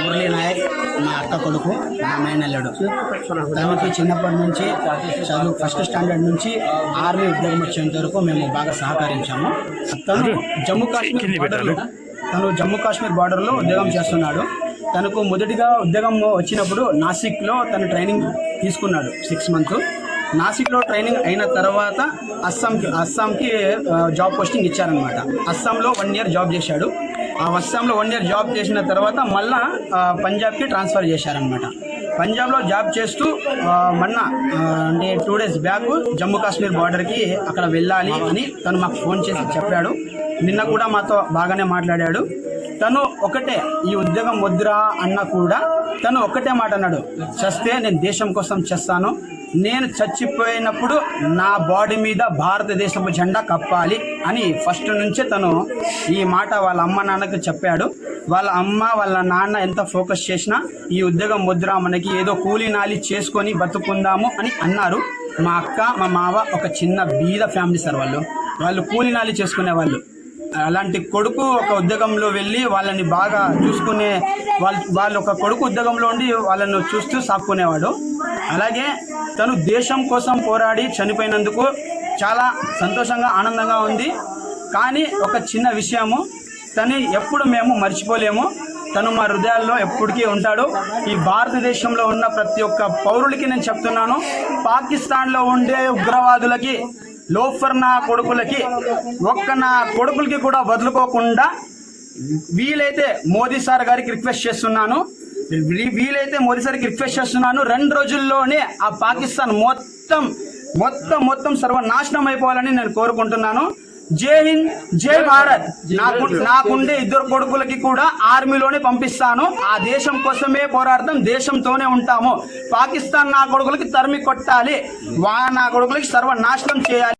మురళీ నాయక్ మా అక్క కొడుకు, మా మేనల్లుడు. తనకి చిన్నప్పటి నుంచి చదువు ఫస్ట్ స్టాండర్డ్ నుంచి ఆర్మీ ఉద్యోగం వచ్చేంత వరకు మేము బాగా సహకరించాము. తను జమ్మూ కాశ్మీర్ బార్డర్లో ఉద్యోగం చేస్తున్నాడు. తనకు మొదటిగా ఉద్యోగం వచ్చినప్పుడు నాసిక్లో తను ట్రైనింగ్ తీసుకున్నాడు 6 months. నాసిక్లో ట్రైనింగ్ అయిన తర్వాత అస్సాంకి జాబ్ పోస్టింగ్ ఇచ్చారనమాట. అస్సాంలో 1 year జాబ్ చేశాడు. ఆ అస్సాంలో 1 year జాబ్ చేసిన తర్వాత మళ్ళా పంజాబ్కి ట్రాన్స్ఫర్ చేశారనమాట. పంజాబ్లో జాబ్ చేస్తూ మొన్న అంటే 2 days బ్యాక్ జమ్మూ కాశ్మీర్ బార్డర్కి అక్కడ వెళ్ళాలి అని తను మాకు ఫోన్ చేసి చెప్పాడు. నిన్న కూడా మాతో బాగానే మాట్లాడాడు. తను ఒకటే, ఈ ఉద్యోగం వద్దురా అన్న కూడా తను ఒకటే మాట అన్నాడు, చస్తే నేను దేశం కోసం చేస్తాను, నేను చచ్చిపోయినప్పుడు నా బాడీ మీద భారతదేశపు జెండా కప్పాలి అని ఫస్ట్ నుంచే తను ఈ మాట వాళ్ళ అమ్మ నాన్నకు చెప్పాడు. వాళ్ళ అమ్మ వాళ్ళ నాన్న ఎంత ఫోకస్ చేసినా ఈ ఉద్యోగం వద్దురా, మనకి ఏదో కూలీ నాలి చేసుకొని బతుకుందాము అని అన్నారు. మా అక్క మా మావ ఒక చిన్న బీద ఫ్యామిలీ సార్. వాళ్ళు కూలీ నాలి చేసుకునే వాళ్ళు. అలాంటి కొడుకు ఒక ఉద్యోగంలో వెళ్ళి వాళ్ళని బాగా చూసుకునే వాళ్ళు ఒక కొడుకు ఉద్యోగంలో ఉండి వాళ్ళను చూస్తూ సాక్కునేవాడు. అలాగే తను దేశం కోసం పోరాడి చనిపోయినందుకు చాలా సంతోషంగా ఆనందంగా ఉంది. కానీ ఒక చిన్న విషయము, తను ఎప్పుడు మేము మర్చిపోలేము. తను మా హృదయాల్లో ఎప్పటికీ ఉంటాడు. ఈ భారతదేశంలో ఉన్న ప్రతి ఒక్క పౌరులకి నేను చెప్తున్నాను, పాకిస్తాన్లో ఉండే ఉగ్రవాదులకి, లోఫర్ నా కొడుకులకి, నా కొడుకులకి కూడా వదులుకోకుండా వీలైతే మోదీ సార్ గారికి రిక్వెస్ట్ చేస్తున్నాను 2 రోజుల్లోనే ఆ పాకిస్తాన్ మొత్తం సర్వనాశనం అయిపోవాలని నేను కోరుకుంటున్నాను. జై హింద్, జై భారత్. నాకుండే 2 కొడుకులకి కూడా ఆర్మీలోనే పంపిస్తాను. ఆ దేశం కోసమే పోరాడతాం, దేశంతోనే ఉంటాము. పాకిస్తాన్ నా కొడుకులకి తరిమి కొట్టాలి, నా కొడుకులకి సర్వనాశనం చేయాలి.